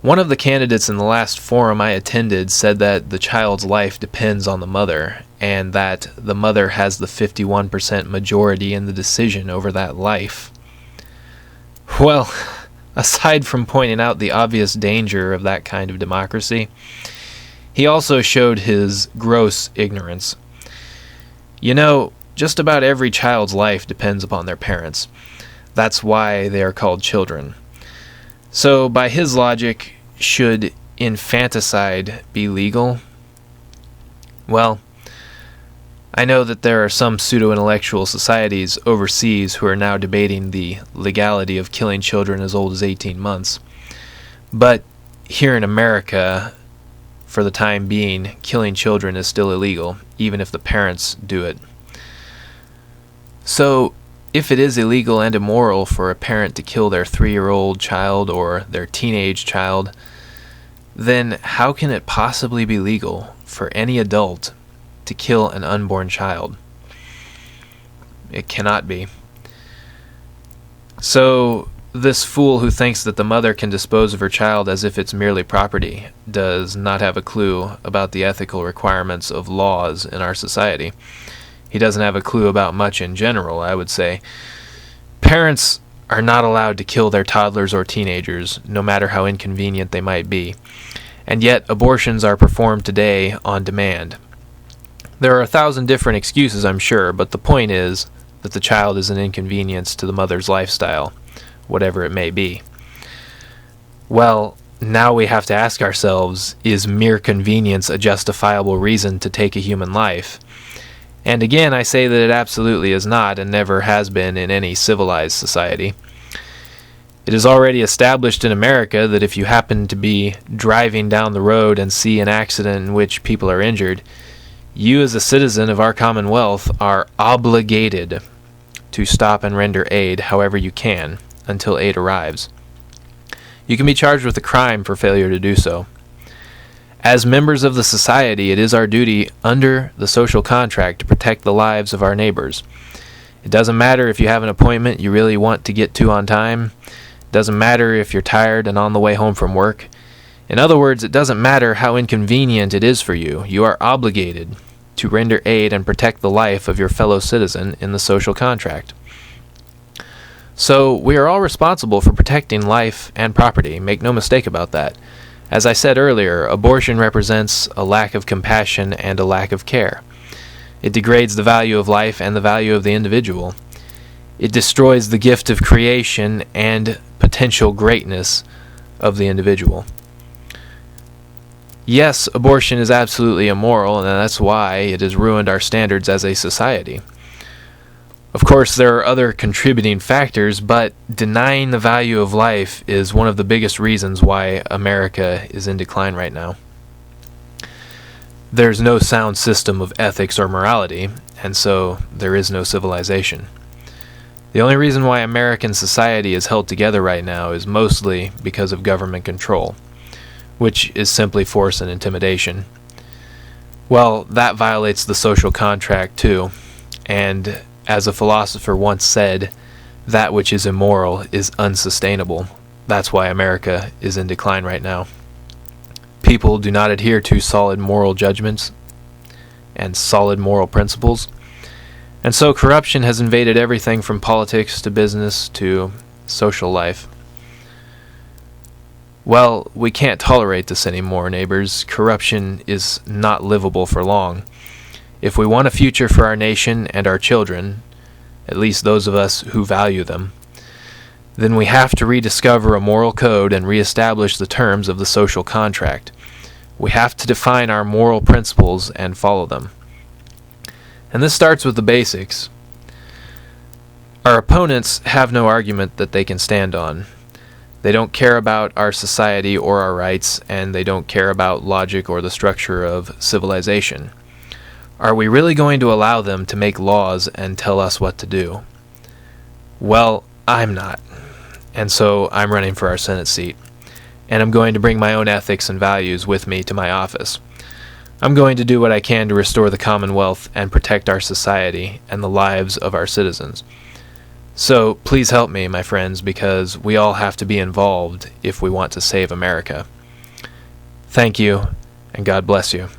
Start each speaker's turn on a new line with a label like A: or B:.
A: One of the candidates in the last forum I attended said that the child's life depends on the mother, and that the mother has the 51% majority in the decision over that life. Well, aside from pointing out the obvious danger of that kind of democracy, he also showed his gross ignorance. You know, just about every child's life depends upon their parents. That's why they are called children. So, by his logic, should infanticide be legal? Well, I know that there are some pseudo-intellectual societies overseas who are now debating the legality of killing children as old as 18 months. But here in America, for the time being, killing children is still illegal, even if the parents do it. So, if it is illegal and immoral for a parent to kill their 3-year-old child or their teenage child, then how can it possibly be legal for any adult to kill an unborn child? It cannot be. So, this fool who thinks that the mother can dispose of her child as if it's merely property does not have a clue about the ethical requirements of laws in our society. He doesn't have a clue about much in general, I would say. Parents are not allowed to kill their toddlers or teenagers, no matter how inconvenient they might be. And yet, abortions are performed today on demand. There are 1,000 different excuses, I'm sure, but the point is that the child is an inconvenience to the mother's lifestyle, whatever it may be. Well, now we have to ask ourselves, is mere convenience a justifiable reason to take a human life? And again, I say that it absolutely is not, and never has been in any civilized society. It is already established in America that if you happen to be driving down the road and see an accident in which people are injured, you as a citizen of our Commonwealth are obligated to stop and render aid however you can until aid arrives. You can be charged with a crime for failure to do so. As members of the society, it is our duty under the social contract to protect the lives of our neighbors. It doesn't matter if you have an appointment you really want to get to on time. It doesn't matter if you're tired and on the way home from work. In other words, it doesn't matter how inconvenient it is for you. You are obligated to render aid and protect the life of your fellow citizen in the social contract. So, we are all responsible for protecting life and property. Make no mistake about that. As I said earlier, abortion represents a lack of compassion and a lack of care. It degrades the value of life and the value of the individual. It destroys the gift of creation and potential greatness of the individual. Yes, abortion is absolutely immoral, and that's why it has ruined our standards as a society. Of course, there are other contributing factors, but denying the value of life is one of the biggest reasons why America is in decline right now. There's no sound system of ethics or morality, and so there is no civilization. The only reason why American society is held together right now is mostly because of government control, which is simply force and intimidation. Well, that violates the social contract too, and as a philosopher once said, that which is immoral is unsustainable. That's why America is in decline right now. People do not adhere to solid moral judgments and solid moral principles, and so corruption has invaded everything from politics to business to social life. Well, we can't tolerate this anymore, neighbors. Corruption is not livable for long. If we want a future for our nation and our children, at least those of us who value them, then we have to rediscover a moral code and reestablish the terms of the social contract. We have to define our moral principles and follow them. And this starts with the basics. Our opponents have no argument that they can stand on. They don't care about our society or our rights, and they don't care about logic or the structure of civilization. Are we really going to allow them to make laws and tell us what to do? Well, I'm not. And so I'm running for our Senate seat. And I'm going to bring my own ethics and values with me to my office. I'm going to do what I can to restore the Commonwealth and protect our society and the lives of our citizens. So please help me, my friends, because we all have to be involved if we want to save America. Thank you, and God bless you.